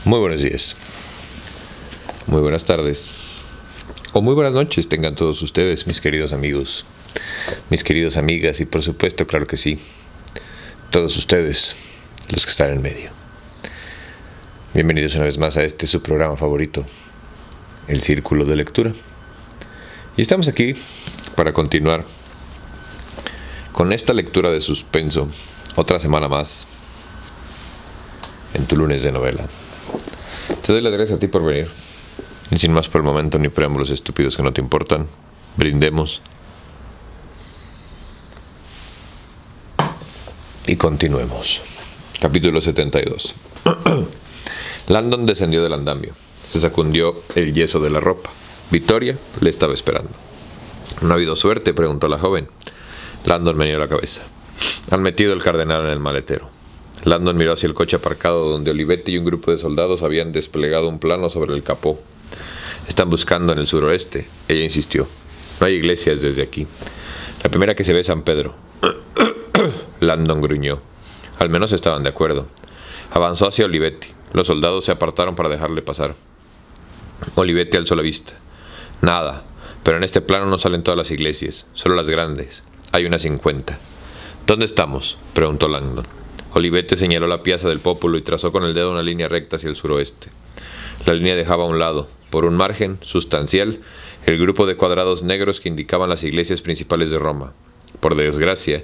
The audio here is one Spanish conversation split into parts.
Muy buenos días, muy buenas tardes o muy buenas noches tengan todos ustedes, mis queridos amigos, mis queridas amigas y por supuesto, claro que sí, todos ustedes, los que están en medio. Bienvenidos una vez más a este su programa favorito, El Círculo de Lectura. Y estamos aquí para continuar con esta lectura de suspenso, otra semana más, en tu lunes de novela. Te doy las gracias a ti por venir. Y sin más por el momento ni preámbulos estúpidos que no te importan, brindemos. Y continuemos. Capítulo 72. Landon descendió del andamio. Se sacudió el yeso de la ropa. Victoria le estaba esperando. ¿No ha habido suerte?, preguntó la joven. Landon meneó la cabeza. Han metido el cardenal en el maletero. Landon miró hacia el coche aparcado donde Olivetti y un grupo de soldados habían desplegado un plano sobre el capó. Están buscando en el suroeste, ella insistió. No hay iglesias desde aquí. La primera que se ve es San Pedro. Landon gruñó. Al menos estaban de acuerdo. Avanzó hacia Olivetti. Los soldados se apartaron para dejarle pasar. Olivetti alzó la vista. Nada, pero en este plano no salen todas las iglesias, solo las grandes. Hay unas 50. ¿Dónde estamos?, preguntó Landon. Olivetti señaló la piazza del Popolo y trazó con el dedo una línea recta hacia el suroeste. La línea dejaba a un lado, por un margen sustancial, el grupo de cuadrados negros que indicaban las iglesias principales de Roma. Por desgracia,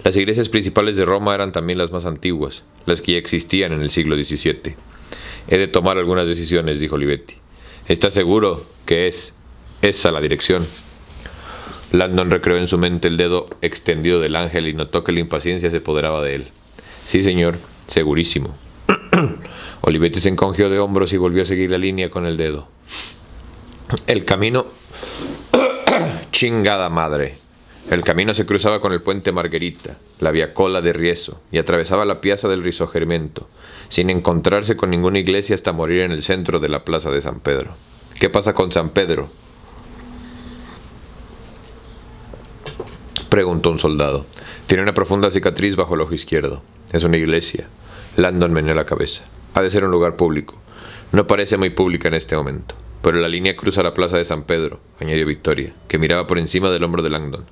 las iglesias principales de Roma eran también las más antiguas, las que ya existían en el siglo XVII. He de tomar algunas decisiones, dijo Olivetti. ¿Estás seguro que es esa la dirección? Landon recreó en su mente el dedo extendido del ángel y notó que la impaciencia se apoderaba de él. Sí, señor, segurísimo. Olivetti se encogió de hombros y volvió a seguir la línea con el dedo. El camino... ¡Chingada madre! El camino se cruzaba con el puente Margherita, la vía Cola de Rieso, y atravesaba la piazza del Risorgimento, sin encontrarse con ninguna iglesia hasta morir en el centro de la plaza de San Pedro. ¿Qué pasa con San Pedro?, preguntó un soldado. Tiene una profunda cicatriz bajo el ojo izquierdo. Es una iglesia. Landon meneó la cabeza. Ha de ser un lugar público. No parece muy pública en este momento. Pero la línea cruza la plaza de San Pedro, añadió Victoria, que miraba por encima del hombro de Landon.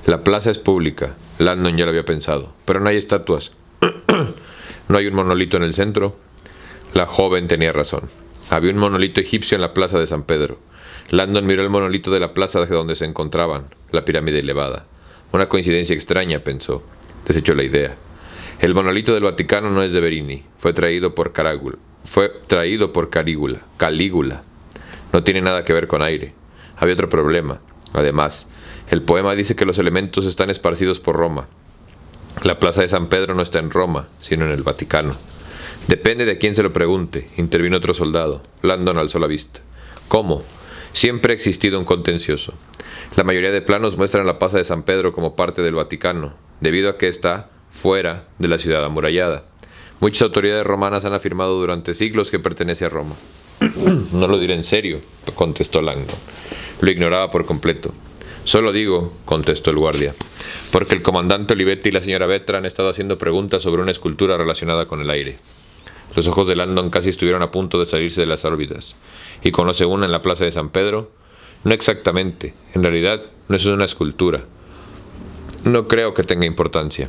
La plaza es pública. Landon ya lo había pensado. Pero no hay estatuas. ¿No hay un monolito en el centro? La joven tenía razón. Había un monolito egipcio en la plaza de San Pedro. Landon miró el monolito de la plaza donde se encontraban, la pirámide elevada. Una coincidencia extraña, pensó. Desechó la idea. El monolito del Vaticano no es de Verini. Fue traído por Calígula. No tiene nada que ver con aire. Había otro problema. Además, el poema dice que los elementos están esparcidos por Roma. La plaza de San Pedro no está en Roma, sino en el Vaticano. Depende de quién se lo pregunte, intervino otro soldado. Landon alzó la vista. ¿Cómo? Siempre ha existido un contencioso. La mayoría de planos muestran la plaza de San Pedro como parte del Vaticano, debido a que está fuera de la ciudad amurallada. Muchas autoridades romanas han afirmado durante siglos que pertenece a Roma. No lo diré en serio, contestó Landon. Lo ignoraba por completo. Solo digo, contestó el guardia, porque el comandante Olivetti y la señora Vetra han estado haciendo preguntas sobre una escultura relacionada con el aire. Los ojos de Landon casi estuvieron a punto de salirse de las órbitas. ¿Y conoce una en la plaza de San Pedro? No exactamente. En realidad, no es una escultura. No creo que tenga importancia.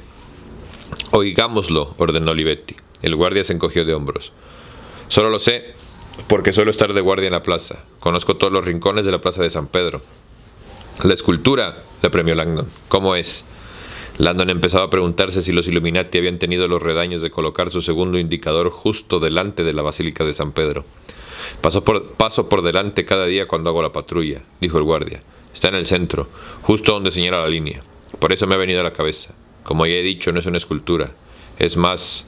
Oigámoslo, ordenó Olivetti. El guardia se encogió de hombros. Solo lo sé porque suelo estar de guardia en la plaza. Conozco todos los rincones de la plaza de San Pedro. La escultura, le apremió Landon. ¿Cómo es? Landon empezaba a preguntarse si los Illuminati habían tenido los redaños de colocar su segundo indicador justo delante de la Basílica de San Pedro. Paso por delante cada día cuando hago la patrulla, dijo el guardia. Está en el centro, justo donde señala la línea. Por eso me ha venido a la cabeza. Como ya he dicho, no es una escultura. Es más,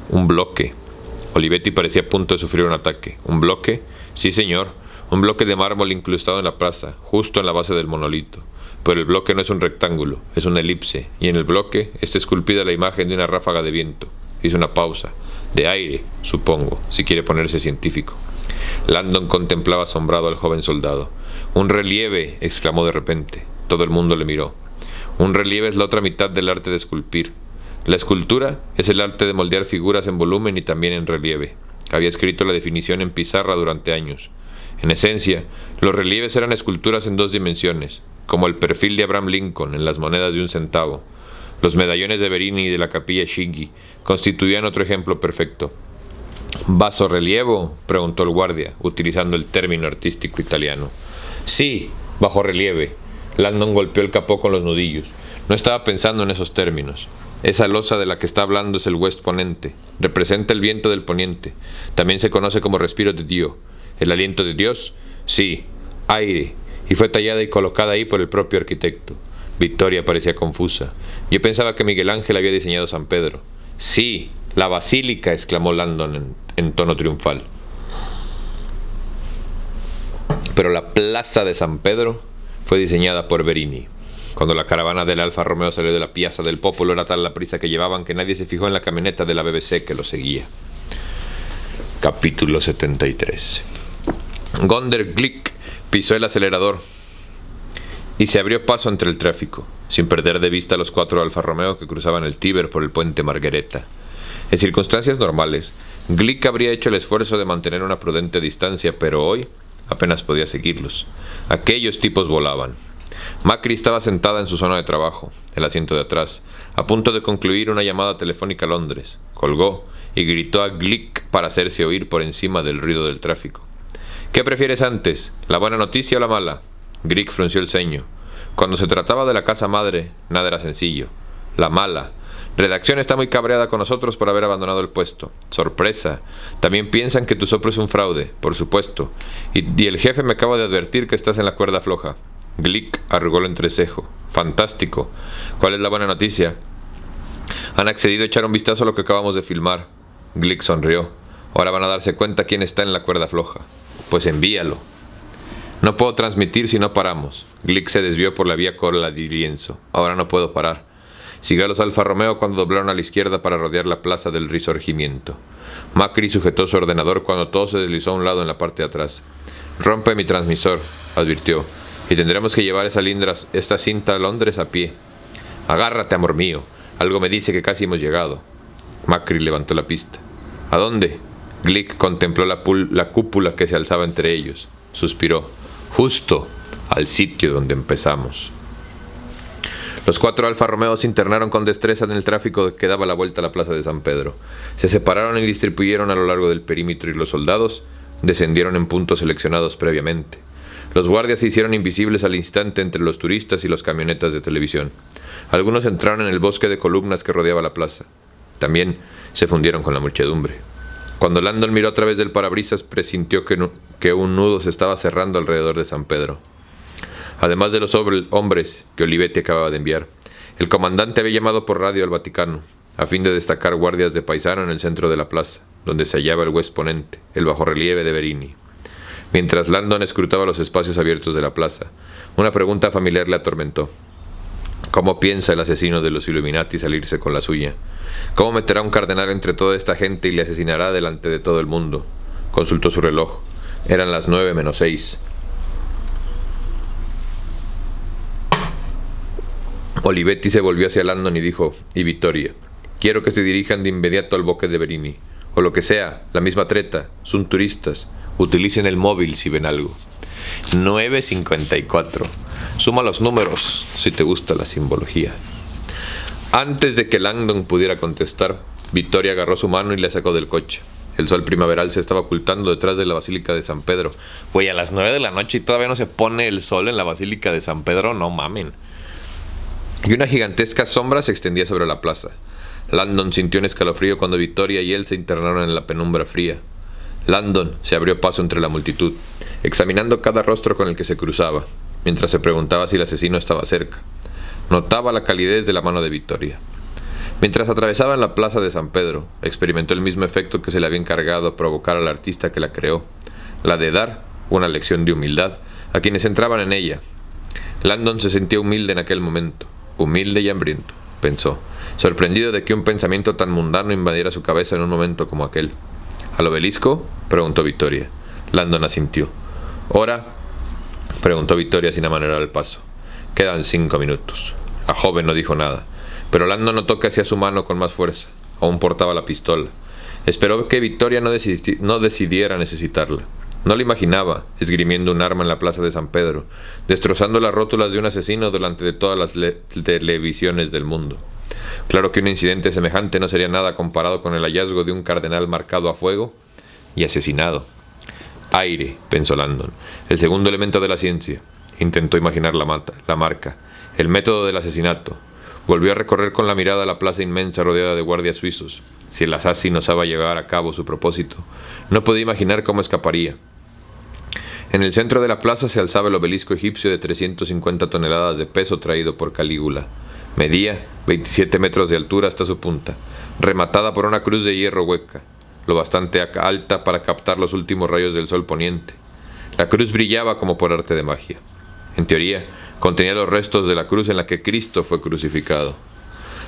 un bloque. Olivetti parecía a punto de sufrir un ataque. ¿Un bloque? Sí, señor. Un bloque de mármol incrustado en la plaza, justo en la base del monolito. Pero el bloque no es un rectángulo, es una elipse. Y en el bloque está esculpida la imagen de una ráfaga de viento. Hizo una pausa. De aire, supongo, si quiere ponerse científico. Landon contemplaba asombrado al joven soldado. «¡Un relieve!», exclamó de repente. Todo el mundo le miró. Un relieve es la otra mitad del arte de esculpir. La escultura es el arte de moldear figuras en volumen y también en relieve. Había escrito la definición en pizarra durante años. En esencia, los relieves eran esculturas en 2 dimensiones, como el perfil de Abraham Lincoln en las monedas de 1 centavo. Los medallones de Verini y de la capilla Chigi constituían otro ejemplo perfecto. ¿Basorrelievo?, preguntó el guardia, utilizando el término artístico italiano. Sí, bajo relieve. Landon golpeó el capó con los nudillos. No estaba pensando en esos términos. Esa losa de la que está hablando es el West Ponente. Representa el viento del poniente. También se conoce como respiro de Dios. ¿El aliento de Dios? Sí, aire. Y fue tallada y colocada ahí por el propio arquitecto. Victoria parecía confusa. Yo pensaba que Miguel Ángel había diseñado San Pedro. Sí, la basílica, exclamó Landon en tono triunfal. Pero la plaza de San Pedro fue diseñada por Verini. Cuando la caravana del Alfa Romeo salió de la Piazza del Popolo, era tal la prisa que llevaban que nadie se fijó en la camioneta de la BBC que lo seguía. Capítulo 73. Gonder Glick pisó el acelerador y se abrió paso entre el tráfico, sin perder de vista a los 4 Alfa Romeo que cruzaban el Tíber por el puente Marghereta. En circunstancias normales, Glick habría hecho el esfuerzo de mantener una prudente distancia, pero hoy apenas podía seguirlos. Aquellos tipos volaban. Macri estaba sentada en su zona de trabajo, el asiento de atrás, a punto de concluir una llamada telefónica a Londres. Colgó y gritó a Glick para hacerse oír por encima del ruido del tráfico. ¿Qué prefieres antes, la buena noticia o la mala? Glick frunció el ceño. Cuando se trataba de la casa madre, nada era sencillo. La mala. Redacción está muy cabreada con nosotros por haber abandonado el puesto. Sorpresa. También piensan que tu soplo es un fraude, por supuesto. Y el jefe me acaba de advertir que estás en la cuerda floja. Glick arrugó el entrecejo. Fantástico. ¿Cuál es la buena noticia? Han accedido a echar un vistazo a lo que acabamos de filmar. Glick sonrió. Ahora van a darse cuenta quién está en la cuerda floja. Pues envíalo. No puedo transmitir si no paramos. Glick se desvió por la vía Cola di Lienzo. Ahora no puedo parar. Siguió a los Alfa Romeo cuando doblaron a la izquierda para rodear la plaza del Risorgimiento. Macri sujetó su ordenador cuando todo se deslizó a un lado en la parte de atrás. Rompe mi transmisor, advirtió, y tendremos que llevar esta cinta a Londres a pie. Agárrate, amor mío. Algo me dice que casi hemos llegado. Macri levantó la pista. ¿A dónde? Glick contempló la cúpula que se alzaba entre ellos. Suspiró. Justo al sitio donde empezamos. Los 4 Alfa Romeo se internaron con destreza en el tráfico que daba la vuelta a la plaza de San Pedro. Se separaron y distribuyeron a lo largo del perímetro y los soldados descendieron en puntos seleccionados previamente. Los guardias se hicieron invisibles al instante entre los turistas y los camionetas de televisión. Algunos entraron en el bosque de columnas que rodeaba la plaza. También se fundieron con la muchedumbre. Cuando Landon miró a través del parabrisas, presintió que un nudo se estaba cerrando alrededor de San Pedro. Además de los hombres que Olivetti acababa de enviar, el comandante había llamado por radio al Vaticano, a fin de destacar guardias de paisano en el centro de la plaza, donde se hallaba el West Ponente, el bajorrelieve de Verini. Mientras Landon escrutaba los espacios abiertos de la plaza, una pregunta familiar le atormentó. ¿Cómo piensa el asesino de los Illuminati salirse con la suya? ¿Cómo meterá un cardenal entre toda esta gente y le asesinará delante de todo el mundo? Consultó su reloj. Eran las 9 menos 6. Olivetti se volvió hacia Landon y dijo: «Y Vittoria, quiero que se dirijan de inmediato al bosque de Verini, o lo que sea, la misma treta, son turistas, utilicen el móvil si ven algo». 9:54. Suma los números si te gusta la simbología. Antes de que Landon pudiera contestar, Vittoria agarró su mano y le sacó del coche. El sol primaveral se estaba ocultando detrás de la Basílica de San Pedro. Güey, a las 9 de la noche y todavía no se pone el sol en la Basílica de San Pedro, no mamen. Y una gigantesca sombra se extendía sobre la plaza. Landon sintió un escalofrío cuando Vittoria y él se internaron en la penumbra fría. Landon se abrió paso entre la multitud, examinando cada rostro con el que se cruzaba, mientras se preguntaba si el asesino estaba cerca. Notaba la calidez de la mano de Vittoria. Mientras atravesaban la plaza de San Pedro, experimentó el mismo efecto que se le había encargado provocar al artista que la creó, la de dar una lección de humildad a quienes entraban en ella. Landon se sentía humilde en aquel momento, humilde y hambriento, pensó, sorprendido de que un pensamiento tan mundano invadiera su cabeza en un momento como aquel. ¿Al obelisco?, preguntó Vittoria. Landon asintió. ¿Hora?, preguntó Vittoria sin amanerar el paso. Quedan 5 minutos. La joven no dijo nada, pero Landon notó que hacía su mano con más fuerza. Aún portaba la pistola. Esperó que Victoria no decidiera necesitarla. No la imaginaba esgrimiendo un arma en la plaza de San Pedro, destrozando las rótulas de un asesino delante de todas las televisiones del mundo. Claro que un incidente semejante no sería nada comparado con el hallazgo de un cardenal marcado a fuego y asesinado. Aire, pensó Landon, el segundo elemento de la ciencia. Intentó imaginar la marca, el método del asesinato. Volvió a recorrer con la mirada la plaza inmensa rodeada de guardias suizos. Si el asesino osaba llevar a cabo su propósito, no podía imaginar cómo escaparía. En el centro de la plaza se alzaba el obelisco egipcio de 350 toneladas de peso traído por Calígula. Medía 27 metros de altura hasta su punta, rematada por una cruz de hierro hueca, lo bastante alta para captar los últimos rayos del sol poniente. La cruz brillaba como por arte de magia. En teoría, contenía los restos de la cruz en la que Cristo fue crucificado.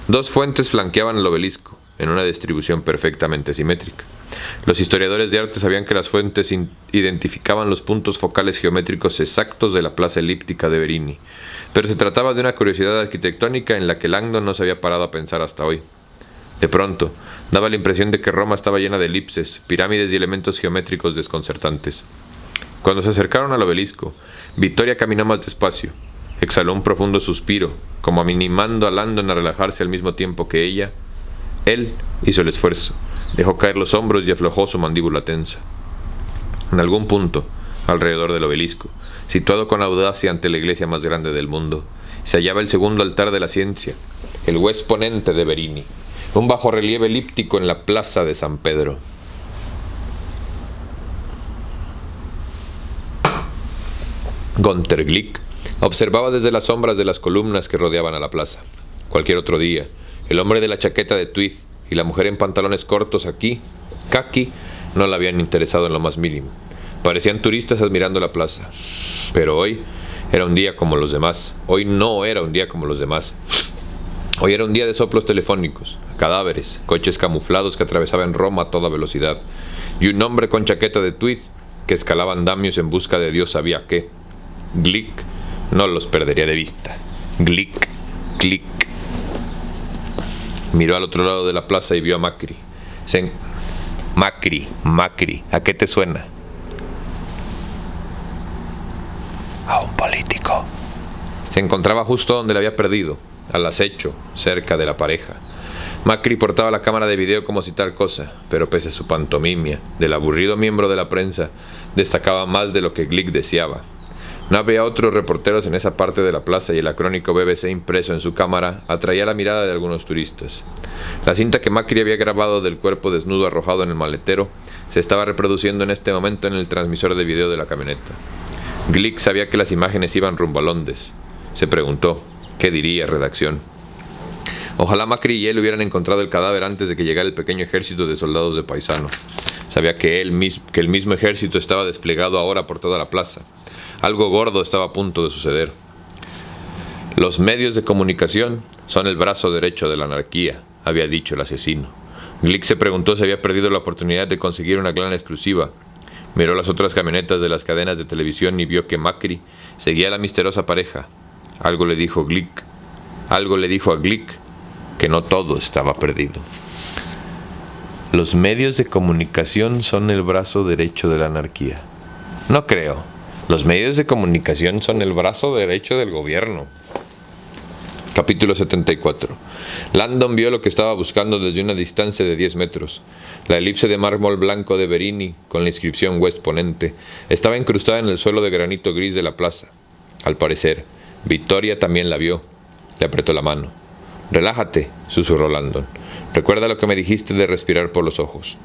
2 fuentes flanqueaban el obelisco, en una distribución perfectamente simétrica. Los historiadores de arte sabían que las fuentes identificaban los puntos focales geométricos exactos de la plaza elíptica de Verini, pero se trataba de una curiosidad arquitectónica en la que Langdon no se había parado a pensar hasta hoy. De pronto, daba la impresión de que Roma estaba llena de elipses, pirámides y elementos geométricos desconcertantes. Cuando se acercaron al obelisco, Victoria caminó más despacio. Exhaló un profundo suspiro, como animando a Landon a relajarse al mismo tiempo que ella. Él hizo el esfuerzo, dejó caer los hombros y aflojó su mandíbula tensa. En algún punto, alrededor del obelisco, situado con audacia ante la iglesia más grande del mundo, se hallaba el segundo altar de la ciencia, el West Ponente de Verini, un bajorrelieve elíptico en la plaza de San Pedro. Gunther Glick observaba desde las sombras de las columnas que rodeaban a la plaza. Cualquier otro día, el hombre de la chaqueta de tweed y la mujer en pantalones cortos kaki, no le habían interesado en lo más mínimo. Parecían turistas admirando la plaza. Pero hoy era un día como los demás. Hoy no era un día como los demás. Hoy era un día de soplos telefónicos, cadáveres, coches camuflados que atravesaban Roma a toda velocidad, y un hombre con chaqueta de tweed que escalaba andamios en busca de Dios sabía qué. Glick no los perdería de vista. Glick. Miró al otro lado de la plaza y vio a Macri. Macri, ¿a qué te suena? A un político. Se encontraba justo donde le había perdido, al acecho, cerca de la pareja. Macri portaba la cámara de video como si tal cosa, pero pese a su pantomimia, del aburrido miembro de la prensa, destacaba más de lo que Glick deseaba. No había otros reporteros en esa parte de la plaza y el acrónico BBC impreso en su cámara atraía la mirada de algunos turistas. La cinta que Macri había grabado del cuerpo desnudo arrojado en el maletero se estaba reproduciendo en este momento en el transmisor de video de la camioneta. Glick sabía que las imágenes iban rumbo a Londres. Se preguntó, ¿qué diría redacción? Ojalá Macri y él hubieran encontrado el cadáver antes de que llegara el pequeño ejército de soldados de Paisano. Sabía que el mismo ejército estaba desplegado ahora por toda la plaza. Algo gordo estaba a punto de suceder. Los medios de comunicación son el brazo derecho de la anarquía, había dicho el asesino. Glick se preguntó si había perdido la oportunidad de conseguir una gran exclusiva. Miró las otras camionetas de las cadenas de televisión y vio que Macri seguía a la misteriosa pareja. Algo le dijo a Glick que no todo estaba perdido. Los medios de comunicación son el brazo derecho de la anarquía. No creo. Los medios de comunicación son el brazo derecho del gobierno. Capítulo 74. Landon vio lo que estaba buscando desde una distancia de 10 metros. La elipse de mármol blanco de Verini, con la inscripción West Ponente, estaba incrustada en el suelo de granito gris de la plaza. Al parecer, Victoria también la vio. Le apretó la mano. «Relájate», susurró Landon. «Recuerda lo que me dijiste de respirar por los ojos».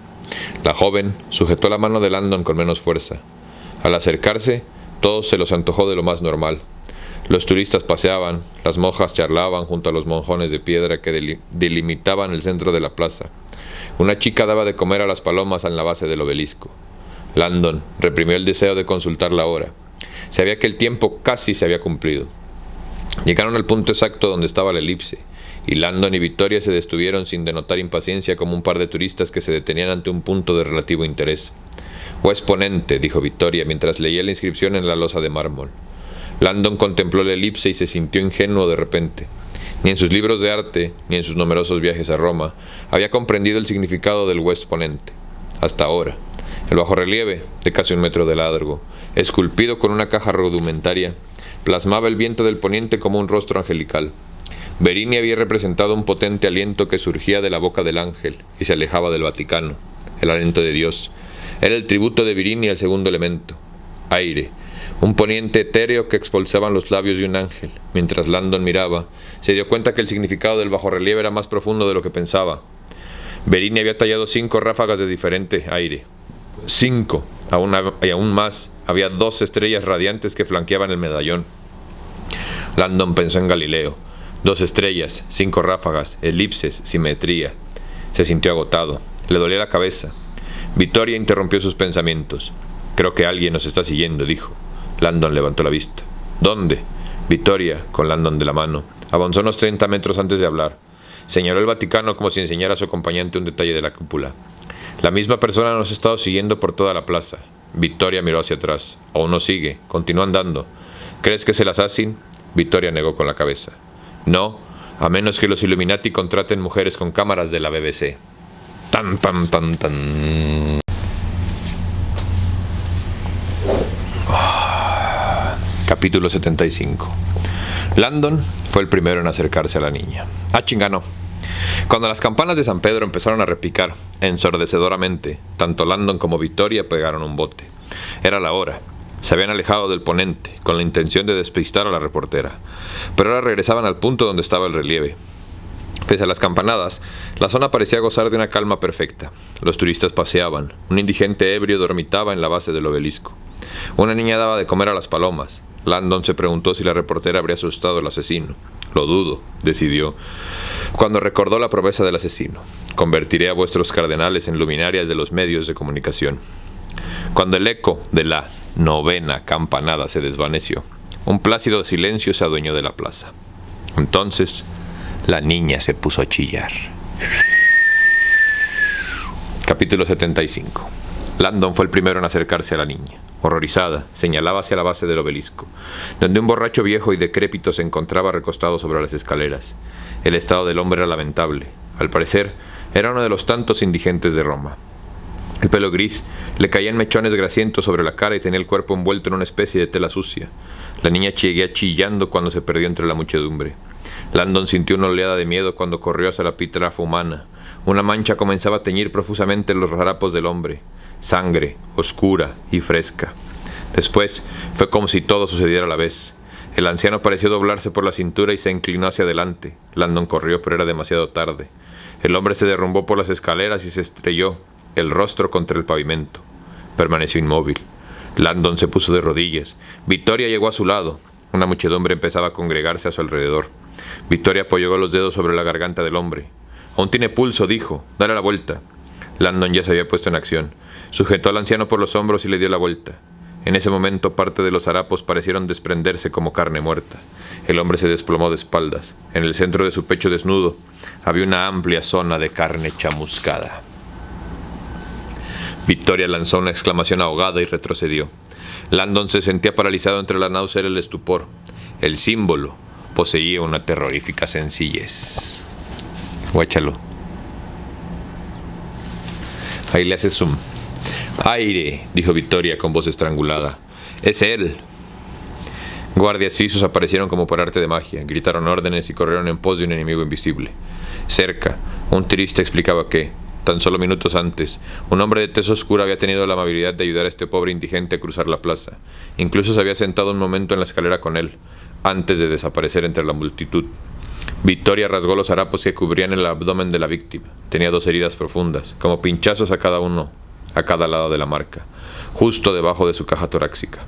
La joven sujetó la mano de Landon con menos fuerza. Al acercarse, todo se los antojó de lo más normal. Los turistas paseaban, las monjas charlaban junto a los monjones de piedra que delimitaban el centro de la plaza. Una chica daba de comer a las palomas en la base del obelisco. Landon reprimió el deseo de consultar la hora. Sabía que el tiempo casi se había cumplido. Llegaron al punto exacto donde estaba la elipse, y Landon y Victoria se detuvieron sin denotar impaciencia como un par de turistas que se detenían ante un punto de relativo interés. «West Ponente», dijo Victoria mientras leía la inscripción en la losa de mármol. Landon contempló la elipse y se sintió ingenuo de repente. Ni en sus libros de arte, ni en sus numerosos viajes a Roma, había comprendido el significado del West Ponente. Hasta ahora, el bajorrelieve, de casi 1 metro de largo, esculpido con una caja rudimentaria, plasmaba el viento del poniente como un rostro angelical. Verini había representado un potente aliento que surgía de la boca del ángel y se alejaba del Vaticano. El aliento de Dios era el tributo de Verini al segundo elemento, aire, un poniente etéreo que expulsaban los labios de un ángel. Mientras Landon miraba, se dio cuenta que el significado del bajorrelieve era más profundo de lo que pensaba. Verini había tallado 5 ráfagas de diferente aire. 5, y aún más, había 2 estrellas radiantes que flanqueaban el medallón. Landon pensó en Galileo. 2 estrellas, 5 ráfagas, elipses, simetría. Se sintió agotado. Le dolía la cabeza. Vittoria interrumpió sus pensamientos. «Creo que alguien nos está siguiendo», dijo. Landon levantó la vista. «¿Dónde?» Vittoria, con Landon de la mano, avanzó unos 30 metros antes de hablar. Señaló el Vaticano como si enseñara a su acompañante un detalle de la cúpula. «La misma persona nos ha estado siguiendo por toda la plaza». Vittoria miró hacia atrás. «Aún no sigue. Continúa andando». «¿Crees que es el Assassin?» Vittoria negó con la cabeza. «No, a menos que los Illuminati contraten mujeres con cámaras de la BBC». Tan, tan, tan, tan. Capítulo 75. Landon fue el primero en acercarse a la niña. Chingano. Cuando las campanas de San Pedro empezaron a repicar ensordecedoramente, tanto Landon como Vittoria pegaron un bote. Era la hora. Se habían alejado del ponente, con la intención de despistar a la reportera, pero ahora regresaban al punto donde estaba el relieve. Pese a las campanadas, la zona parecía gozar de una calma perfecta. Los turistas paseaban, un indigente ebrio dormitaba en la base del obelisco. Una niña daba de comer a las palomas. Landon se preguntó si la reportera habría asustado al asesino. Lo dudo, decidió, cuando recordó la promesa del asesino. Convertiré a vuestros cardenales en luminarias de los medios de comunicación. Cuando el eco de la 9ª campanada se desvaneció, un plácido silencio se adueñó de la plaza. Entonces, la niña se puso a chillar. Capítulo 75. Landon fue el primero en acercarse a la niña. Horrorizada, señalaba hacia la base del obelisco, donde un borracho viejo y decrépito se encontraba recostado sobre las escaleras. El estado del hombre era lamentable. Al parecer, era uno de los tantos indigentes de Roma. El pelo gris le caía en mechones grasientos sobre la cara y tenía el cuerpo envuelto en una especie de tela sucia. La niña seguía chillando cuando se perdió entre la muchedumbre. Landon sintió una oleada de miedo cuando corrió hacia la pitrafa humana. Una mancha comenzaba a teñir profusamente los harapos del hombre. Sangre, oscura y fresca. Después fue como si todo sucediera a la vez. El anciano pareció doblarse por la cintura y se inclinó hacia adelante. Landon corrió, pero era demasiado tarde. El hombre se derrumbó por las escaleras y se estrelló, el rostro contra el pavimento. Permaneció inmóvil. Landon se puso de rodillas. Vittoria llegó a su lado. Una muchedumbre empezaba a congregarse a su alrededor. Vittoria apoyó los dedos sobre la garganta del hombre. «Aún tiene pulso», dijo. «Dale la vuelta». Landon ya se había puesto en acción. Sujetó al anciano por los hombros y le dio la vuelta. En ese momento parte de los harapos parecieron desprenderse como carne muerta. El hombre se desplomó de espaldas. En el centro de su pecho desnudo había una amplia zona de carne chamuscada. Vittoria lanzó una exclamación ahogada y retrocedió. Landon se sentía paralizado entre la náusea y el estupor. El símbolo poseía una terrorífica sencillez. Guáchalo. Ahí le hace zoom. «Aire», dijo Vittoria con voz estrangulada. «Es él». Guardias suizos aparecieron como por arte de magia, gritaron órdenes y corrieron en pos de un enemigo invisible. Cerca, un turista explicaba que, tan solo minutos antes, un hombre de tez oscura había tenido la amabilidad de ayudar a este pobre indigente a cruzar la plaza. Incluso se había sentado un momento en la escalera con él, antes de desaparecer entre la multitud. Vittoria rasgó los harapos que cubrían el abdomen de la víctima. Tenía 2 heridas profundas, como pinchazos a cada lado de la marca, justo debajo de su caja torácica.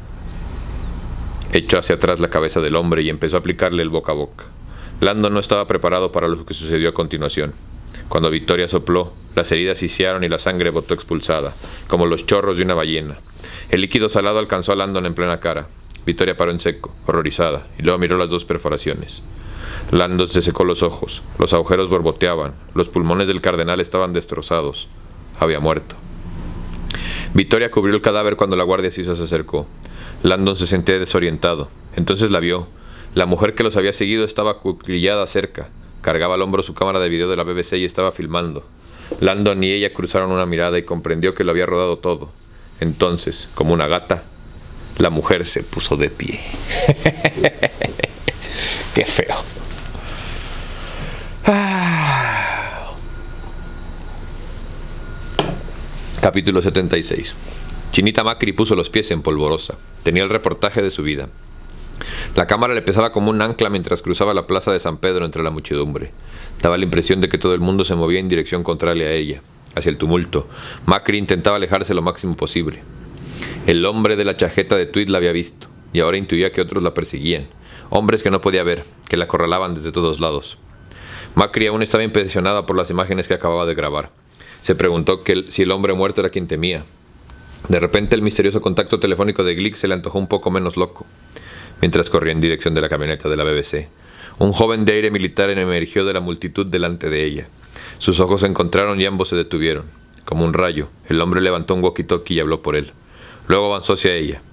Echó hacia atrás la cabeza del hombre y empezó a aplicarle el boca a boca. Landon no estaba preparado para lo que sucedió a continuación. Cuando Vittoria sopló, las heridas hiciaron y la sangre botó expulsada, como los chorros de una ballena. El líquido salado alcanzó a Landon en plena cara. Vittoria paró en seco, horrorizada, y luego miró las 2 perforaciones. Landon se secó los ojos, los agujeros borboteaban, los pulmones del cardenal estaban destrozados. Había muerto. Vittoria cubrió el cadáver cuando la guardia suiza se acercó. Landon se sentía desorientado. Entonces la vio. La mujer que los había seguido estaba acuclillada cerca. Cargaba al hombro su cámara de video de la BBC y estaba filmando. Landon y ella cruzaron una mirada y comprendió que lo había rodado todo. Entonces, como una gata, la mujer se puso de pie. Qué feo. Capítulo 76. Chinita Macri puso los pies en polvorosa. Tenía el reportaje de su vida. La cámara le pesaba como un ancla mientras cruzaba la plaza de San Pedro entre la muchedumbre. Daba la impresión de que todo el mundo se movía en dirección contraria a ella, hacia el tumulto. Macri intentaba alejarse lo máximo posible. El hombre de la chaqueta de tweed la había visto, y ahora intuía que otros la perseguían. Hombres que no podía ver, que la acorralaban desde todos lados. Macri aún estaba impresionada por las imágenes que acababa de grabar. Se preguntó si el hombre muerto era quien temía. De repente el misterioso contacto telefónico de Glick se le antojó un poco menos loco. Mientras corría en dirección de la camioneta de la BBC, un joven de aire militar emergió de la multitud delante de ella. Sus ojos se encontraron y ambos se detuvieron. Como un rayo, el hombre levantó un walkie-talkie y habló por él. Luego avanzó hacia ella.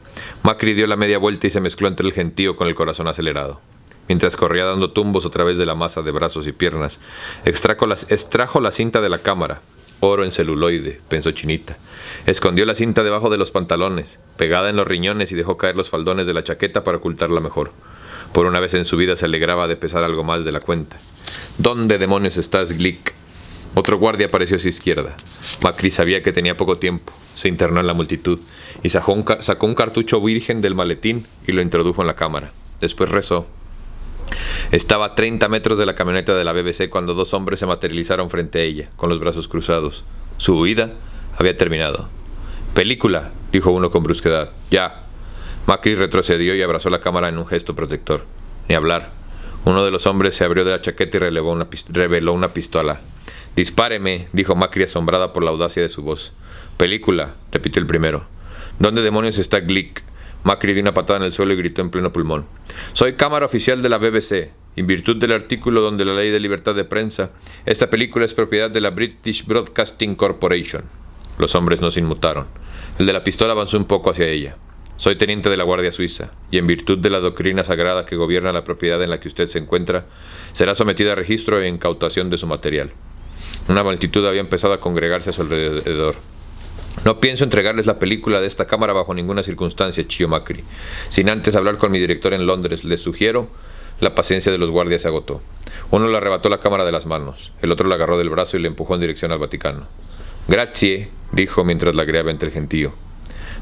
Macri dio la media vuelta y se mezcló entre el gentío con el corazón acelerado. Mientras corría dando tumbos a través de la masa de brazos y piernas, extrajo la cinta de la cámara. Oro en celuloide, pensó Chinita. Escondió la cinta debajo de los pantalones, pegada en los riñones, y dejó caer los faldones de la chaqueta para ocultarla mejor. Por una vez en su vida se alegraba de pesar algo más de la cuenta. ¿Dónde demonios estás, Glick? Otro guardia apareció a su izquierda. Macri sabía que tenía poco tiempo. Se internó en la multitud y sacó un cartucho virgen del maletín y lo introdujo en la cámara. Después rezó. Estaba a 30 metros de la camioneta de la BBC cuando dos hombres se materializaron frente a ella, con los brazos cruzados. Su huida había terminado. «Película», dijo uno con brusquedad. «Ya». Macri retrocedió y abrazó la cámara en un gesto protector. Ni hablar. Uno de los hombres se abrió de la chaqueta y reveló una pistola. «Dispáreme», dijo Macri asombrada por la audacia de su voz. «Película», repitió el primero. «¿Dónde demonios está Glick?» Macri dio una patada en el suelo y gritó en pleno pulmón. «Soy cámara oficial de la BBC. En virtud del artículo donde la ley de libertad de prensa, esta película es propiedad de la British Broadcasting Corporation». Los hombres no se inmutaron. El de la pistola avanzó un poco hacia ella. «Soy teniente de la Guardia Suiza, y en virtud de la doctrina sagrada que gobierna la propiedad en la que usted se encuentra, será sometida a registro e incautación de su material». Una multitud había empezado a congregarse a su alrededor. «No pienso entregarles la película de esta cámara bajo ninguna circunstancia», chilló Macri. «Sin antes hablar con mi director en Londres, les sugiero». La paciencia de los guardias se agotó. Uno le arrebató la cámara de las manos, el otro la agarró del brazo y le empujó en dirección al Vaticano. «Grazie», dijo mientras la agreaba entre el gentío.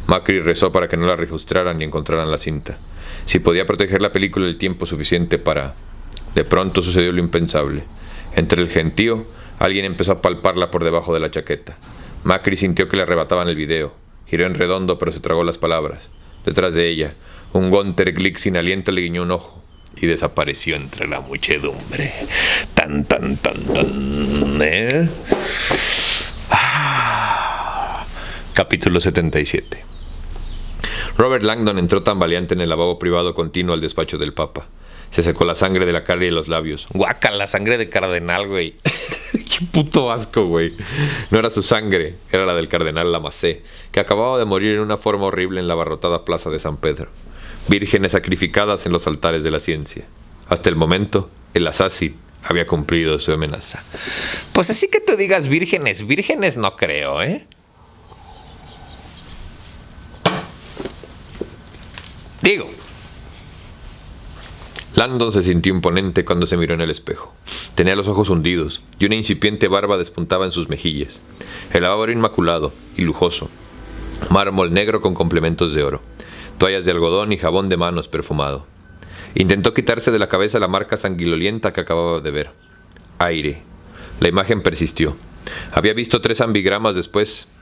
Macri rezó para que no la registraran ni encontraran la cinta. Si podía proteger la película el tiempo suficiente para... De pronto sucedió lo impensable. Entre el gentío, alguien empezó a palparla por debajo de la chaqueta. Macri sintió que le arrebataban el video. Giró en redondo, pero se tragó las palabras. Detrás de ella, un Gunther Glick sin aliento le guiñó un ojo y desapareció entre la muchedumbre. Tan, tan, tan, tan. Capítulo 77. Robert Langdon entró tambaleante en el lavabo privado continuo al despacho del Papa. Se secó la sangre de la cara y de los labios. ¡Guácala, la sangre de cardenal, güey! ¡Qué puto asco, güey! No era su sangre, era la del cardenal Lamacé, que acababa de morir en una forma horrible en la abarrotada plaza de San Pedro. Vírgenes sacrificadas en los altares de la ciencia. Hasta el momento, el assassin había cumplido su amenaza. Pues así que tú digas vírgenes no creo, ¿eh? Digo. Landon se sintió imponente cuando se miró en el espejo. Tenía los ojos hundidos y una incipiente barba despuntaba en sus mejillas. El lavabo era inmaculado y lujoso. Mármol negro con complementos de oro. Toallas de algodón y jabón de manos perfumado. Intentó quitarse de la cabeza la marca sanguinolenta que acababa de ver. Aire. La imagen persistió. Había visto 3 ambigramas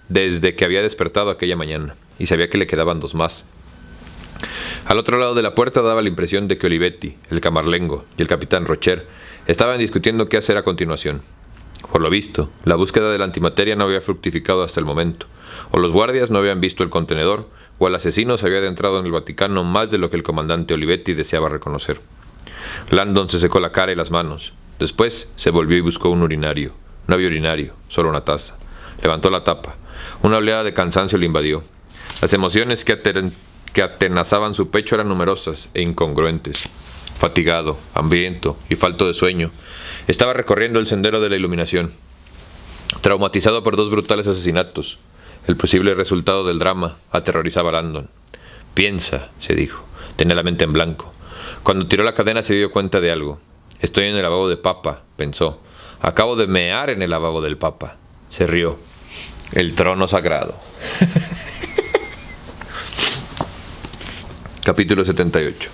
desde que había despertado aquella mañana, y sabía que le quedaban 2 más. Al otro lado de la puerta daba la impresión de que Olivetti, el camarlengo y el capitán Rocher estaban discutiendo qué hacer a continuación. Por lo visto, la búsqueda de la antimateria no había fructificado hasta el momento. O los guardias no habían visto el contenedor, o el asesino se había adentrado en el Vaticano más de lo que el comandante Olivetti deseaba reconocer. Landon se secó la cara y las manos. Después se volvió y buscó un urinario. No había urinario, solo una taza. Levantó la tapa. Una oleada de cansancio le invadió. Las emociones que atenazaban su pecho eran numerosas e incongruentes. Fatigado, hambriento y falto de sueño, estaba recorriendo el sendero de la iluminación. Traumatizado por 2 brutales asesinatos, el posible resultado del drama aterrorizaba a Landon. Piensa, se dijo, tenía la mente en blanco. Cuando tiró la cadena se dio cuenta de algo. Estoy en el lavabo de Papa, pensó. Acabo de mear en el lavabo del Papa. Se rió. El trono sagrado. Capítulo 78.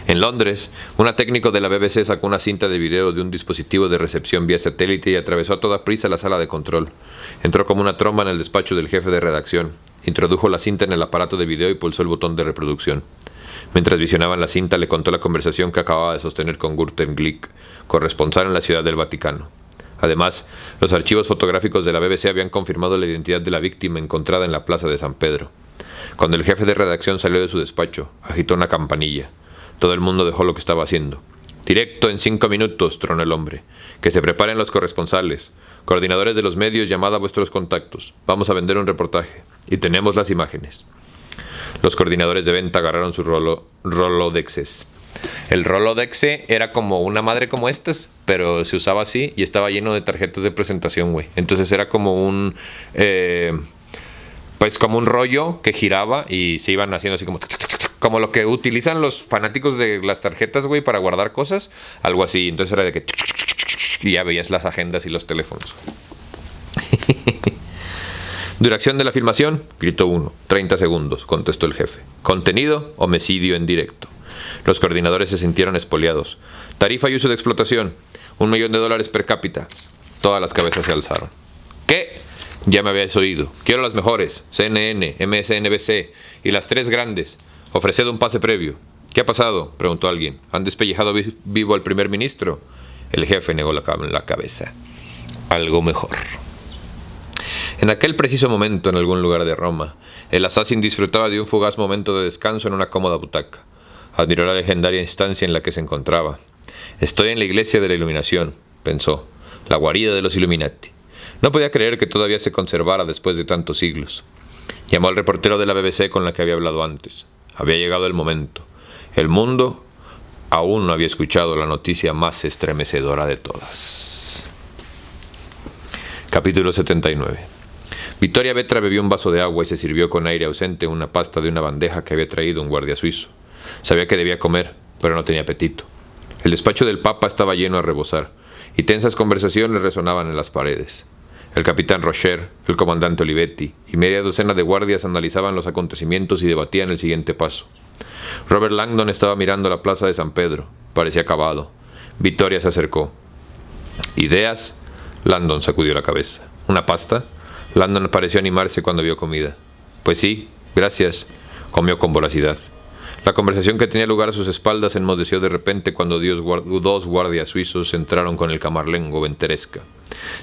En Londres, una técnico de la BBC sacó una cinta de video de un dispositivo de recepción vía satélite y atravesó a toda prisa la sala de control. Entró como una tromba en el despacho del jefe de redacción. Introdujo la cinta en el aparato de video y pulsó el botón de reproducción. Mientras visionaban la cinta, le contó la conversación que acababa de sostener con Gurten Glick, corresponsal en la Ciudad del Vaticano. Además, los archivos fotográficos de la BBC habían confirmado la identidad de la víctima encontrada en la plaza de San Pedro. Cuando el jefe de redacción salió de su despacho, agitó una campanilla. Todo el mundo dejó lo que estaba haciendo. «Directo en 5 minutos», tronó el hombre. «Que se preparen los corresponsales. Coordinadores de los medios, llamad a vuestros contactos. Vamos a vender un reportaje. Y tenemos las imágenes». Los coordinadores de venta agarraron sus rolodexes. El Rolodex era como una madre como estas, pero se usaba así y estaba lleno de tarjetas de presentación, güey. Entonces era como un... pues como un rollo que giraba y se iban haciendo así como lo que utilizan los fanáticos de las tarjetas, güey, para guardar cosas, algo así. Entonces era de que y ya veías las agendas y los teléfonos. Duración de la filmación, gritó uno. 30 segundos, contestó el jefe. Contenido, homicidio en directo. Los coordinadores se sintieron espoliados. Tarifa y uso de explotación, $1 millón per cápita. Todas las cabezas se alzaron. ¿Qué? Ya me habíais oído. Quiero las mejores, CNN, MSNBC y las 3 grandes. Ofreced un pase previo. ¿Qué ha pasado?, preguntó alguien. ¿Han despellejado vivo al primer ministro? El jefe negó la cabeza. Algo mejor. En aquel preciso momento, en algún lugar de Roma, el assassin disfrutaba de un fugaz momento de descanso en una cómoda butaca. Admiró la legendaria instancia en la que se encontraba. Estoy en la iglesia de la iluminación, pensó, la guarida de los Illuminati. No podía creer que todavía se conservara después de tantos siglos. Llamó al reportero de la BBC con la que había hablado antes. Había llegado el momento. El mundo aún no había escuchado la noticia más estremecedora de todas. Capítulo 79. Victoria Vetra bebió un vaso de agua y se sirvió con aire ausente una pasta de una bandeja que había traído un guardia suizo. Sabía que debía comer, pero no tenía apetito. El despacho del Papa estaba lleno a rebosar, y tensas conversaciones resonaban en las paredes. El capitán Rocher, el comandante Olivetti y media docena de guardias analizaban los acontecimientos y debatían el siguiente paso. Robert Langdon estaba mirando la plaza de San Pedro. Parecía acabado. Victoria se acercó. ¿Ideas? Langdon sacudió la cabeza. ¿Una pasta? Langdon pareció animarse cuando vio comida. Pues sí, gracias. Comió con voracidad. La conversación que tenía lugar a sus espaldas enmudeció de repente cuando 2 guardias suizos entraron con el camarlengo venteresca.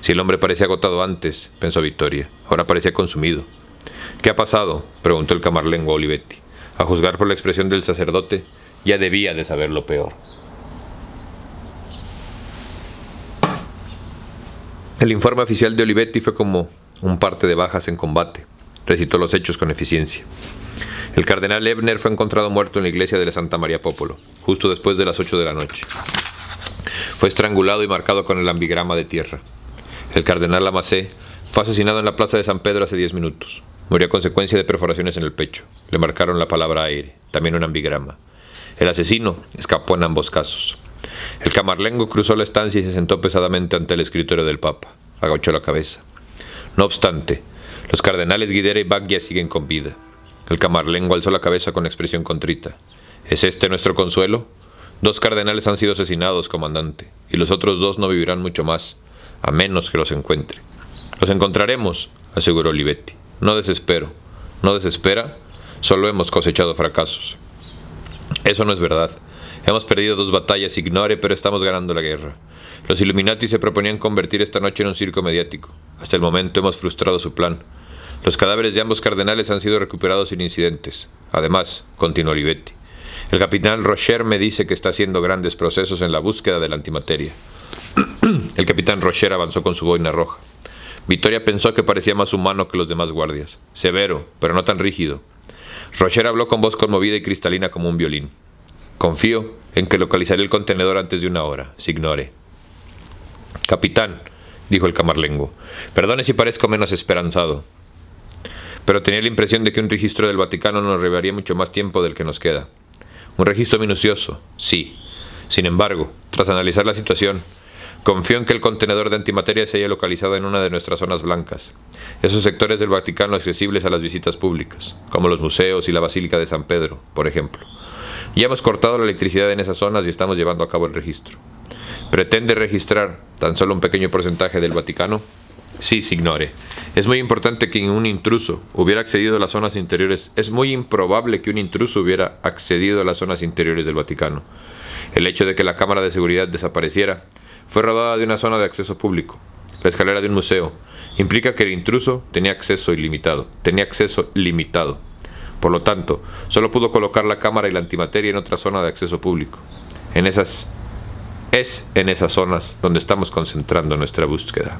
Si el hombre parecía agotado antes, pensó Victoria, ahora parecía consumido. ¿Qué ha pasado?, preguntó el camarlengo a Olivetti. A juzgar por la expresión del sacerdote, ya debía de saber lo peor. El informe oficial de Olivetti fue como un parte de bajas en combate. Recitó los hechos con eficiencia. El cardenal Ebner fue encontrado muerto en la iglesia de la Santa María Popolo, justo después de las 8 de la noche. Fue estrangulado y marcado con el ambigrama de tierra. El cardenal Lamacé fue asesinado en la plaza de San Pedro hace 10 minutos. Murió a consecuencia de perforaciones en el pecho. Le marcaron la palabra aire, también un ambigrama. El asesino escapó en ambos casos. El camarlengo cruzó la estancia y se sentó pesadamente ante el escritorio del Papa. Agachó la cabeza. No obstante, los cardenales Guidera y Baggia siguen con vida. El camarlengo alzó la cabeza con expresión contrita. ¿Es este nuestro consuelo? 2 cardenales han sido asesinados, comandante, y los otros 2 no vivirán mucho más, a menos que los encuentre. Los encontraremos, aseguró Olivetti. No desespero. ¿No desespera? Solo hemos cosechado fracasos. Eso no es verdad. Hemos perdido 2 batallas, ignore, pero estamos ganando la guerra. Los Illuminati se proponían convertir esta noche en un circo mediático. Hasta el momento hemos frustrado su plan. Los cadáveres de ambos cardenales han sido recuperados sin incidentes. Además, continuó Olivetti, el capitán Rocher me dice que está haciendo grandes procesos en la búsqueda de la antimateria. El capitán Rocher avanzó con su boina roja. Victoria pensó que parecía más humano que los demás guardias. Severo, pero no tan rígido. Rocher habló con voz conmovida y cristalina como un violín. Confío en que localizaré el contenedor antes de 1 hora. Signore. Capitán, dijo el camarlengo, perdone si parezco menos esperanzado, pero tenía la impresión de que un registro del Vaticano nos llevaría mucho más tiempo del que nos queda. Un registro minucioso, sí. Sin embargo, tras analizar la situación, confío en que el contenedor de antimateria se haya localizado en una de nuestras zonas blancas, esos sectores del Vaticano accesibles a las visitas públicas, como los museos y la Basílica de San Pedro, por ejemplo. Ya hemos cortado la electricidad en esas zonas y estamos llevando a cabo el registro. ¿Pretende registrar tan solo un pequeño porcentaje del Vaticano? Sí, signore. Es muy importante que un intruso hubiera accedido a las zonas interiores. Es muy improbable que un intruso hubiera accedido a las zonas interiores del Vaticano. El hecho de que la cámara de seguridad desapareciera fue rodada de una zona de acceso público, la escalera de un museo. Implica que el intruso tenía acceso limitado. Por lo tanto, solo pudo colocar la cámara y la antimateria en otra zona de acceso público. Es en esas zonas donde estamos concentrando nuestra búsqueda.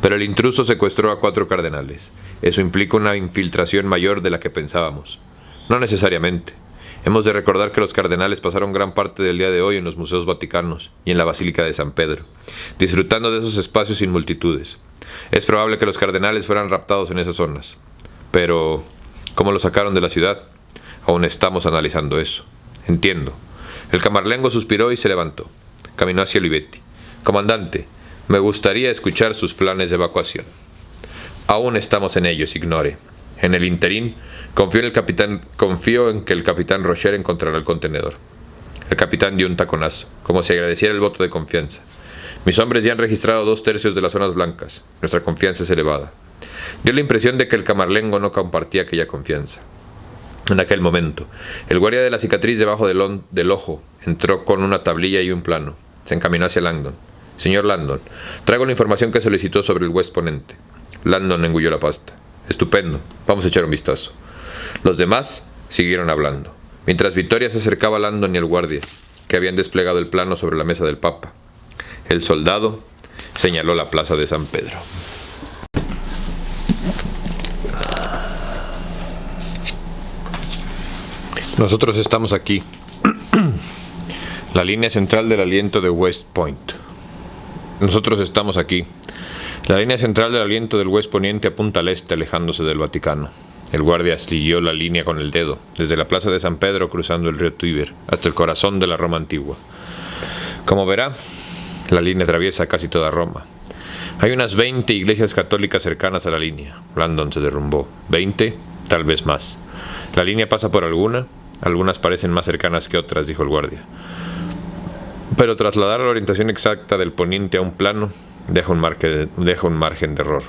Pero el intruso secuestró a 4 cardenales. Eso implica una infiltración mayor de la que pensábamos. No necesariamente. Hemos de recordar que los cardenales pasaron gran parte del día de hoy en los museos vaticanos y en la Basílica de San Pedro, disfrutando de esos espacios sin multitudes. Es probable que los cardenales fueran raptados en esas zonas. Pero, ¿cómo lo sacaron de la ciudad? Aún estamos analizando eso. Entiendo. El camarlengo suspiró y se levantó. Caminó hacia Olivetti. Comandante, me gustaría escuchar sus planes de evacuación. Aún estamos en ello, signore. En el interín, confío en que el capitán Rocher encontrará el contenedor. El capitán dio un taconazo, como si agradeciera el voto de confianza. Mis hombres ya han registrado 2/3 de las zonas blancas. Nuestra confianza es elevada. Dio la impresión de que el camarlengo no compartía aquella confianza. En aquel momento, el guardia de la cicatriz debajo del ojo entró con una tablilla y un plano. Se encaminó hacia Langdon. Señor Langdon, traigo la información que solicitó sobre el West Poniente. Langdon engulló la pasta. Estupendo, vamos a echar un vistazo. Los demás siguieron hablando, mientras Vittoria se acercaba a Langdon y al guardia, que habían desplegado el plano sobre la mesa del Papa. El soldado señaló la plaza de San Pedro. Nosotros estamos aquí. La línea central del aliento de West Point. Nosotros estamos aquí. La línea central del aliento del West Poniente apunta al este, alejándose del Vaticano. El guardia siguió la línea con el dedo, desde la plaza de San Pedro cruzando el río Tíber, hasta el corazón de la Roma antigua. Como verá, la línea atraviesa casi toda Roma. Hay unas 20 iglesias católicas cercanas a la línea. Langdon se derrumbó. 20, tal vez más. La línea pasa por algunas parecen más cercanas que otras, dijo el guardia. Pero trasladar la orientación exacta del poniente a un plano deja un margen de error.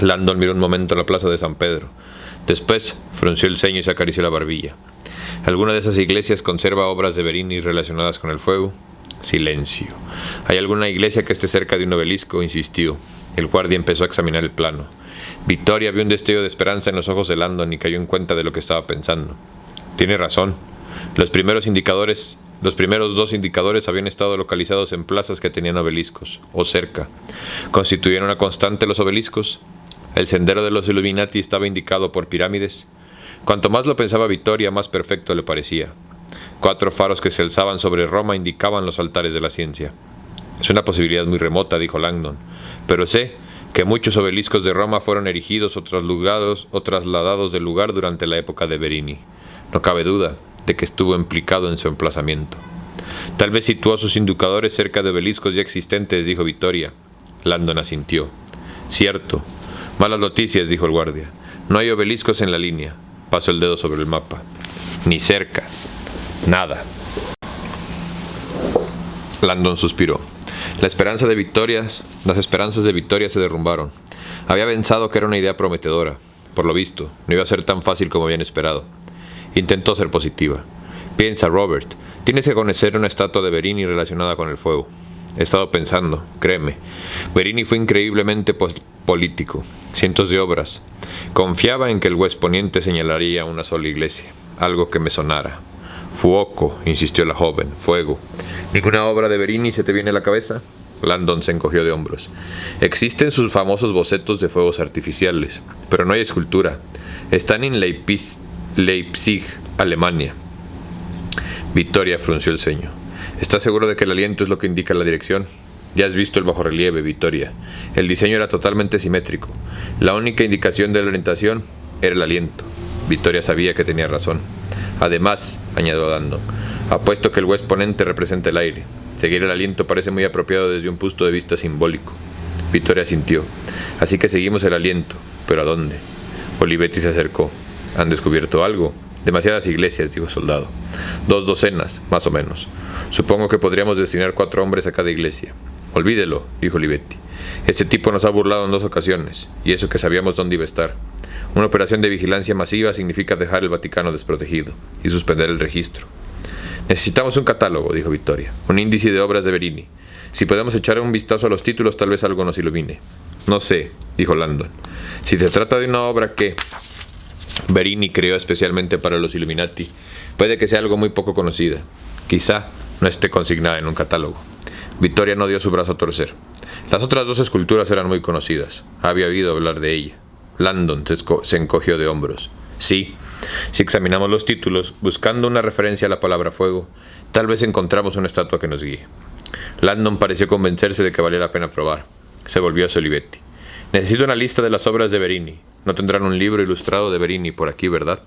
Langdon miró un momento la plaza de San Pedro. Después frunció el ceño y se acarició la barbilla. ¿Alguna de esas iglesias conserva obras de Verini relacionadas con el fuego? Silencio. ¿Hay alguna iglesia que esté cerca de un obelisco? Insistió. El guardia empezó a examinar el plano. Vittoria vio un destello de esperanza en los ojos de Langdon y cayó en cuenta de lo que estaba pensando. Tiene razón. Los primeros 2 indicadores habían estado localizados en plazas que tenían obeliscos, o cerca. ¿Constituían una constante los obeliscos? ¿El sendero de los Illuminati estaba indicado por pirámides? Cuanto más lo pensaba Vittoria, más perfecto le parecía. 4 faros que se alzaban sobre Roma indicaban los altares de la ciencia. Es una posibilidad muy remota, dijo Langdon, pero sé que muchos obeliscos de Roma fueron erigidos o trasladados del lugar durante la época de Verini. No cabe duda de que estuvo implicado en su emplazamiento. Tal vez situó sus indicadores cerca de obeliscos ya existentes, dijo Vittoria. Langdon asintió. Cierto. Malas noticias, dijo el guardia. No hay obeliscos en la línea. Pasó el dedo sobre el mapa. Ni cerca. Nada. Langdon suspiró. Las esperanzas de Vittoria se derrumbaron. Había pensado que era una idea prometedora. Por lo visto, no iba a ser tan fácil como habían esperado. Intentó ser positiva. Piensa, Robert, tienes que conocer una estatua de Verini relacionada con el fuego. He estado pensando, créeme. Verini fue increíblemente político. Cientos de obras. Confiaba en que el West Poniente señalaría una sola iglesia. Algo que me sonara. Fuoco, insistió la joven. Fuego. ¿Ninguna obra de Verini se te viene a la cabeza? Langdon se encogió de hombros. Existen sus famosos bocetos de fuegos artificiales, pero no hay escultura. Están en Leipzig, Alemania. Vittoria frunció el ceño. ¿Estás seguro de que el aliento es lo que indica la dirección? Ya has visto el bajorrelieve, Vittoria. El diseño era totalmente simétrico. La única indicación de la orientación era el aliento. Vittoria sabía que tenía razón. Además, añadió Landon, apuesto que el hueso ponente representa el aire. Seguir el aliento parece muy apropiado desde un punto de vista simbólico. Vittoria asintió. Así que seguimos el aliento. ¿Pero a dónde? Olivetti se acercó. ¿Han descubierto algo? Demasiadas iglesias, dijo el soldado. 2 docenas, más o menos. Supongo que podríamos destinar 4 hombres a cada iglesia. Olvídelo, dijo Olivetti. Este tipo nos ha burlado en 2 ocasiones, y eso que sabíamos dónde iba a estar. Una operación de vigilancia masiva significa dejar el Vaticano desprotegido y suspender el registro. Necesitamos un catálogo, dijo Vittoria, un índice de obras de Verini. Si podemos echar un vistazo a los títulos, tal vez algo nos ilumine. No sé, dijo Landon. Si se trata de una obra que Verini creó especialmente para los Illuminati, puede que sea algo muy poco conocida. Quizá no esté consignada en un catálogo. Vittoria no dio su brazo a torcer. Las otras 2 esculturas eran muy conocidas. Había oído hablar de ella. Landon se encogió de hombros. Sí, si examinamos los títulos, buscando una referencia a la palabra fuego, tal vez encontramos una estatua que nos guíe. Landon pareció convencerse de que valía la pena probar. Se volvió hacia Olivetti. Necesito una lista de las obras de Verini. No tendrán un libro ilustrado de Verini por aquí, ¿verdad?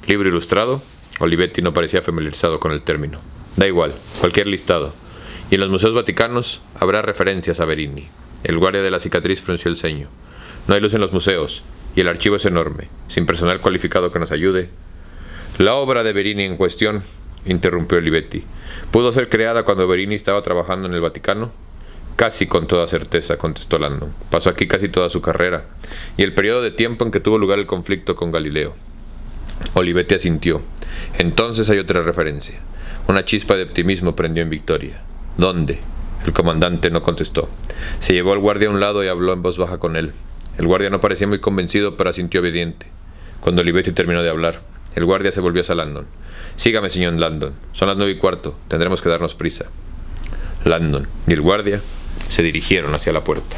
¿Libro ilustrado? Olivetti no parecía familiarizado con el término. Da igual, cualquier listado. Y en los museos vaticanos habrá referencias a Verini. El guardia de la cicatriz frunció el ceño. No hay luz en los museos, y el archivo es enorme, sin personal cualificado que nos ayude. La obra de Verini en cuestión, interrumpió Olivetti, ¿pudo ser creada cuando Verini estaba trabajando en el Vaticano? Casi con toda certeza, contestó Landon. Pasó aquí casi toda su carrera, y el periodo de tiempo en que tuvo lugar el conflicto con Galileo. Olivetti asintió. Entonces hay otra referencia. Una chispa de optimismo prendió en Vittoria. ¿Dónde? El comandante no contestó. Se llevó al guardia a un lado y habló en voz baja con él. El guardia no parecía muy convencido, pero asintió obediente. Cuando Olivetti terminó de hablar, el guardia se volvió hacia Landon. Sígame, señor Landon. Son las 9:15. Tendremos que darnos prisa. Landon y el guardia se dirigieron hacia la puerta.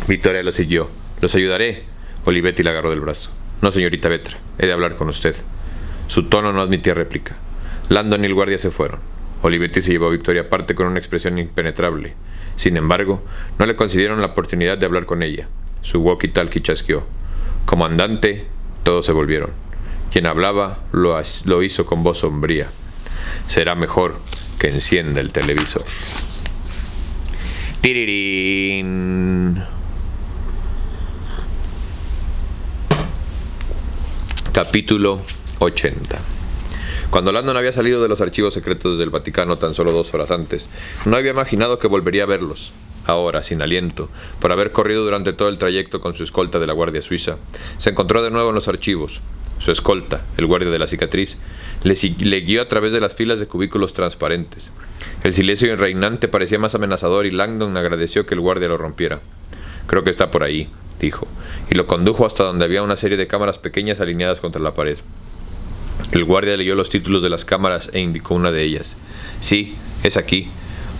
Vittoria lo siguió. Los ayudaré. Olivetti le agarró del brazo. No, señorita Vetra. He de hablar con usted. Su tono no admitía réplica. Landon y el guardia se fueron. Olivetti se llevó a Vittoria aparte con una expresión impenetrable. Sin embargo, no le concedieron la oportunidad de hablar con ella. Su walkie-talkie chasqueó. Comandante, todos se volvieron. Quien hablaba lo hizo con voz sombría. Será mejor que encienda el televisor. ¡Tirirín! Capítulo 80. Cuando Landon había salido de los archivos secretos del Vaticano tan solo 2 horas antes, no había imaginado que volvería a verlos. Ahora, sin aliento, por haber corrido durante todo el trayecto con su escolta de la Guardia Suiza, se encontró de nuevo en los archivos. Su escolta, el guardia de la cicatriz, le guió a través de las filas de cubículos transparentes. El silencio reinante parecía más amenazador y Landon agradeció que el guardia lo rompiera. Creo que está por ahí, dijo, y lo condujo hasta donde había una serie de cámaras pequeñas alineadas contra la pared. El guardia leyó los títulos de las cámaras e indicó una de ellas. Sí, es aquí,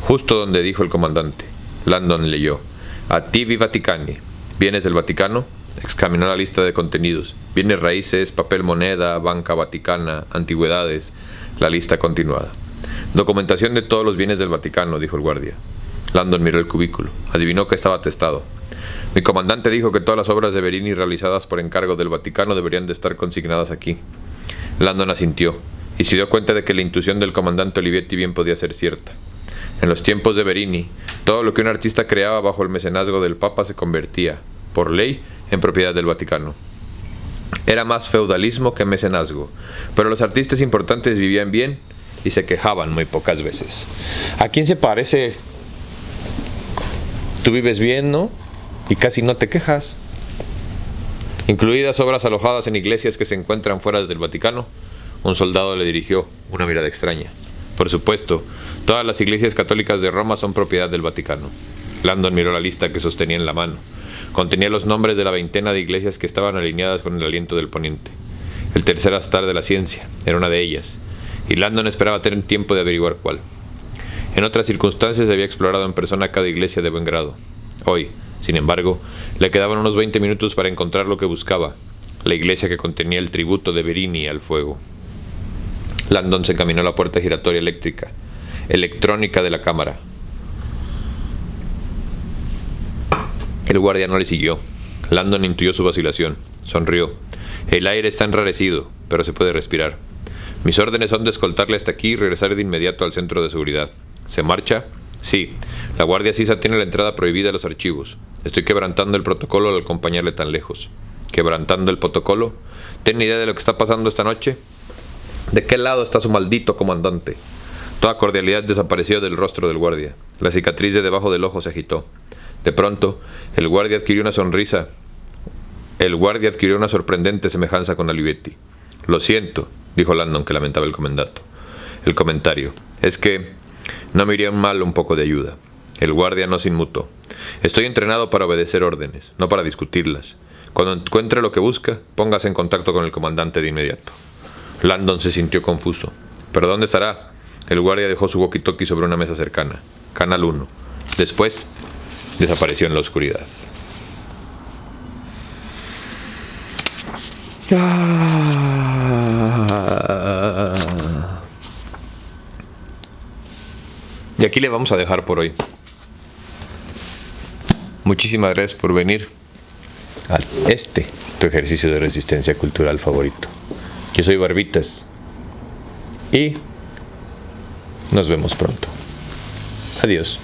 justo donde dijo el comandante. Landon leyó. Attivi Vaticani. ¿Vienes del Vaticano? Examinó la lista de contenidos. Bienes raíces, papel moneda, banca vaticana, antigüedades. La lista continuada. Documentación de todos los bienes del Vaticano, dijo el guardia. Landon miró el cubículo. Adivinó que estaba atestado. Mi comandante dijo que todas las obras de Verini realizadas por encargo del Vaticano deberían de estar consignadas aquí. Landon asintió, y se dio cuenta de que la intuición del comandante Olivetti bien podía ser cierta. En los tiempos de Verini, todo lo que un artista creaba bajo el mecenazgo del Papa se convertía, por ley, en propiedad del Vaticano. Era más feudalismo que mecenazgo, pero los artistas importantes vivían bien y se quejaban muy pocas veces. ¿A quién se parece? Tú vives bien, ¿no? Y casi no te quejas. Incluidas obras alojadas en iglesias que se encuentran fuera del Vaticano, un soldado le dirigió una mirada extraña. Por supuesto, todas las iglesias católicas de Roma son propiedad del Vaticano. Landon miró la lista que sostenía en la mano. Contenía los nombres de la veintena de iglesias que estaban alineadas con el aliento del poniente. El tercer altar de la ciencia era una de ellas, y Landon esperaba tener tiempo de averiguar cuál. En otras circunstancias había explorado en persona cada iglesia de buen grado. Hoy, sin embargo, le quedaban unos 20 minutos para encontrar lo que buscaba, la iglesia que contenía el tributo de Verini al fuego. Landon se encaminó a la puerta giratoria electrónica de la cámara. El guardia no le siguió. Landon intuyó su vacilación. Sonrió. El aire está enrarecido, pero se puede respirar. Mis órdenes son de escoltarle hasta aquí y regresar de inmediato al centro de seguridad. ¿Se marcha? Sí. La Guardia Sisa tiene la entrada prohibida a los archivos. Estoy quebrantando el protocolo al acompañarle tan lejos. ¿Quebrantando el protocolo? ¿Tiene idea de lo que está pasando esta noche? ¿De qué lado está su maldito comandante? Toda cordialidad desapareció del rostro del guardia. La cicatriz de debajo del ojo se agitó. De pronto, el guardia adquirió una sorprendente semejanza con Olivetti. Lo siento, dijo Landon, que lamentaba el comentario. Es que no me iría mal un poco de ayuda. El guardia no se inmutó. Estoy entrenado para obedecer órdenes, no para discutirlas. Cuando encuentre lo que busca, póngase en contacto con el comandante de inmediato. Landon se sintió confuso. ¿Pero dónde estará? El guardia dejó su walkie-talkie sobre una mesa cercana. Canal 1. Después, desapareció en la oscuridad. Y aquí le vamos a dejar por hoy. Muchísimas gracias por venir a tu ejercicio de resistencia cultural favorito. Yo soy Barbitas y nos vemos pronto. Adiós.